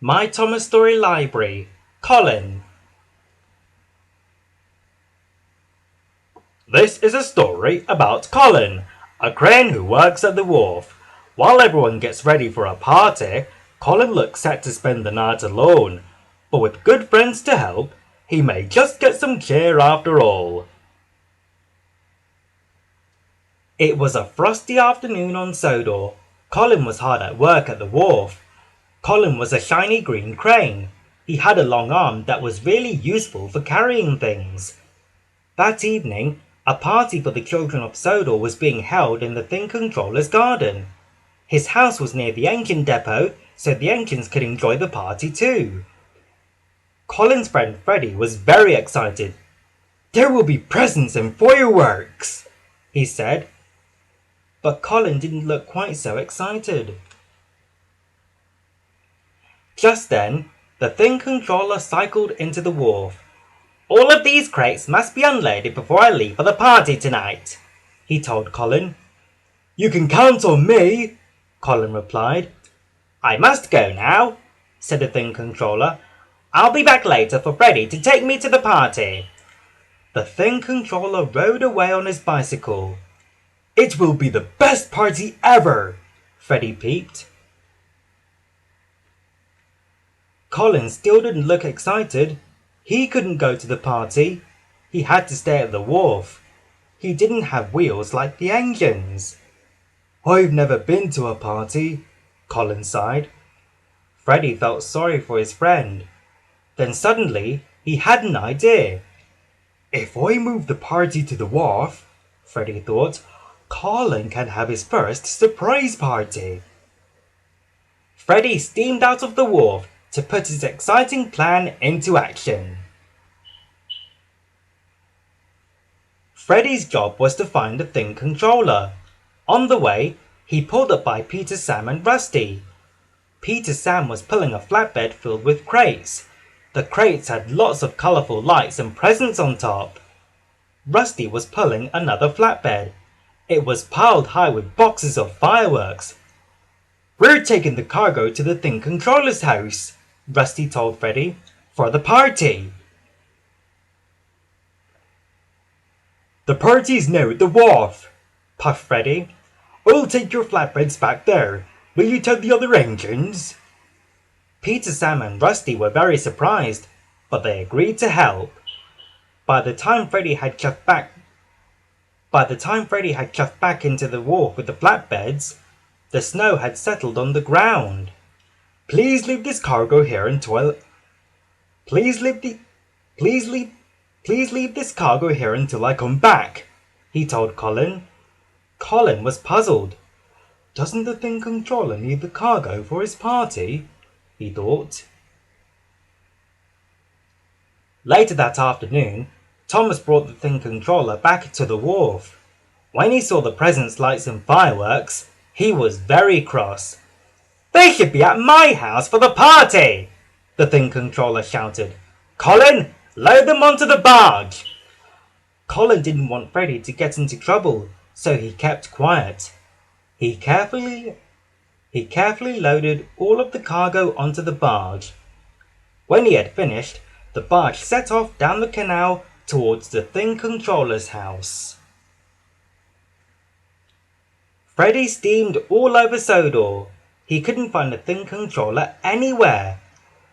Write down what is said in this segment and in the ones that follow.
My Thomas Story Library, Colin. This is a story about Colin, a crane who works at the wharf. While everyone gets ready for a party, Colin looks set to spend the night alone, but with good friends to help, he may just get some cheer after all. It was a frosty afternoon on Sodor. Colin was hard at work at the wharf. Colin was a shiny green crane. He had a long arm that was really useful for carrying things. That evening, a party for the children of Sodor was being held in the Thing Controller's garden. His house was near the engine depot, so the engines could enjoy the party too. Colin's friend Freddie was very excited. "There will be presents and fireworks," he said. But Colin didn't look quite so excited. Just then, the Thing Controller cycled into the wharf. "All of these crates must be unloaded before I leave for the party tonight," he told Colin. "You can count on me," Colin replied. "I must go now," said the Thing Controller. "I'll be back later for Freddie to take me to the party." The Thing Controller rode away on his bicycle. "It will be the best party ever," Freddie peeped. Colin still didn't look excited. He couldn't go to the party. He had to stay at the wharf. He didn't have wheels like the engines. "I've never been to a party," Colin sighed. Freddie felt sorry for his friend. Then suddenly, he had an idea. "If I move the party to the wharf," Freddie thought, "Colin can have his first surprise party." Freddie steamed out of the wharf to put his exciting plan into action. Freddie's job was to find the Thing Controller. On the way, he pulled up by Peter, Sam and Rusty. Peter Sam was pulling a flatbed filled with crates. The crates had lots of colourful lights and presents on top. Rusty was pulling another flatbed. It was piled high with boxes of fireworks. "We're taking the cargo to the Thing Controller's house," Rusty told Freddie, "for the party." "The party's now at the wharf," puffed Freddie. "I'll take your flatbeds back there. Will you tow the other engines?" Peter, Sam and Rusty were very surprised, but they agreed to help. By the time Freddie had chuffed back into the wharf with the flatbeds, the snow had settled on the ground. "Please leave this cargo here until Please leave this cargo here until I come back," he told Colin. Colin was puzzled. "Doesn't the Thing Controller need the cargo for his party?" he thought. Later that afternoon, Thomas brought the Thing Controller back to the wharf. When he saw the presents, lights and fireworks, he was very cross. "They should be at my house for the party!" the Thing Controller shouted. "Colin, load them onto the barge!" Colin didn't want Freddie to get into trouble, so he kept quiet. He carefully loaded all of the cargo onto the barge. When he had finished, the barge set off down the canal towards the Thing Controller's house. Freddie steamed all over Sodor. He couldn't find the Thing Controller anywhere.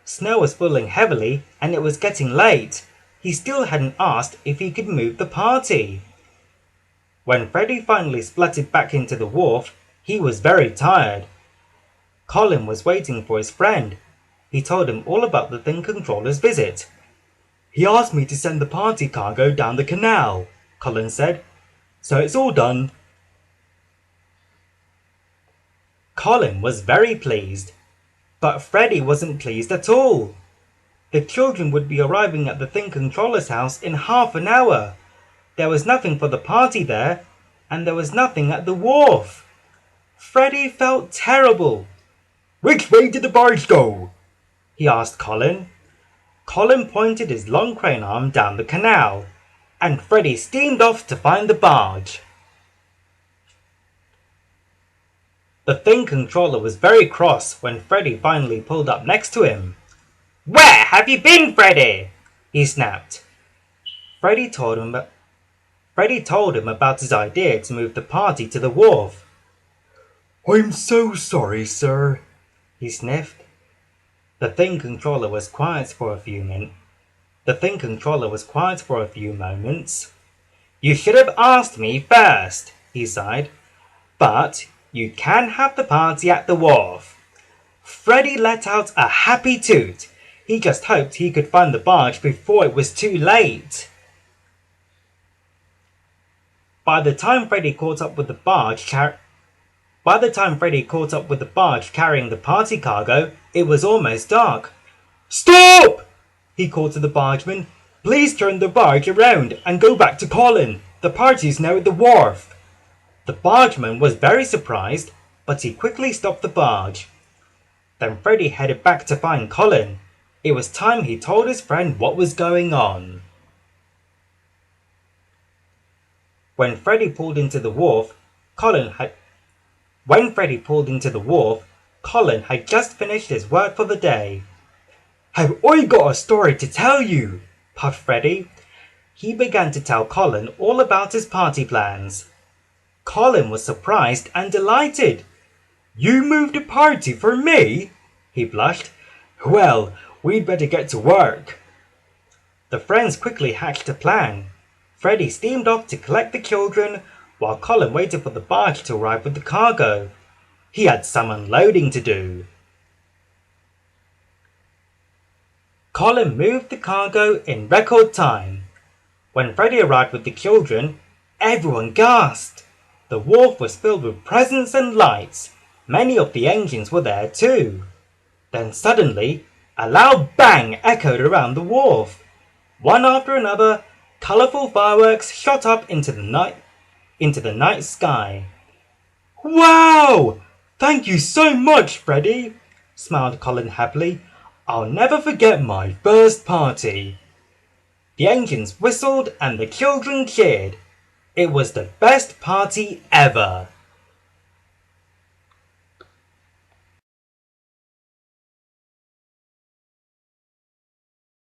Snow was falling heavily and it was getting late. He still hadn't asked if he could move the party. When Freddie finally spluttered back into the wharf, he was very tired. Colin was waiting for his friend. He told him all about the Thing Controller's visit. "He asked me to send the party cargo down the canal," Colin said. "So it's all done." Colin was very pleased, but Freddie wasn't pleased at all. The children would be arriving at the Thing Controller's house in half an hour. There was nothing for the party there, and there was nothing at the wharf. Freddie felt terrible. "Which way did the barge go?" he asked Colin. Colin pointed his long crane arm down the canal, and Freddie steamed off to find the barge. The thing controller was very cross when Freddy finally pulled up next to him. "Where have you been, Freddy?" he snapped. Freddy told him about his idea to move the party to the wharf. "I'm so sorry, sir," he sniffed. The thing controller was quiet for a few moments. "You should have asked me first," he sighed. "But you can have the party at the wharf." Freddy let out a happy toot. He just hoped he could find the barge before it was too late. By the time Freddy caught up with the barge carrying the party cargo, it was almost dark. "Stop!" he called to the bargeman. "Please turn the barge around and go back to Colin. The party's now at the wharf." The bargeman was very surprised, but he quickly stopped the barge. Then Freddy headed back to find Colin. It was time he told his friend what was going on. When Freddy pulled into the wharf, Colin had just finished his work for the day. "Have I got a story to tell you?" puffed Freddy. He began to tell Colin all about his party plans. Colin was surprised and delighted. "You moved a party for me?" he blushed. "Well, we'd better get to work." The friends quickly hatched a plan. Freddy steamed off to collect the children, while Colin waited for the barge to arrive with the cargo. He had some unloading to do. Colin moved the cargo in record time. When Freddy arrived with the children, everyone gasped. The wharf was filled with presents and lights. Many of the engines were there too. Then suddenly, a loud bang echoed around the wharf. One after another, colourful fireworks shot up into the night sky. "Wow! Thank you so much, Freddy," smiled Colin happily. "I'll never forget my first party." The engines whistled and the children cheered. It was the best party ever.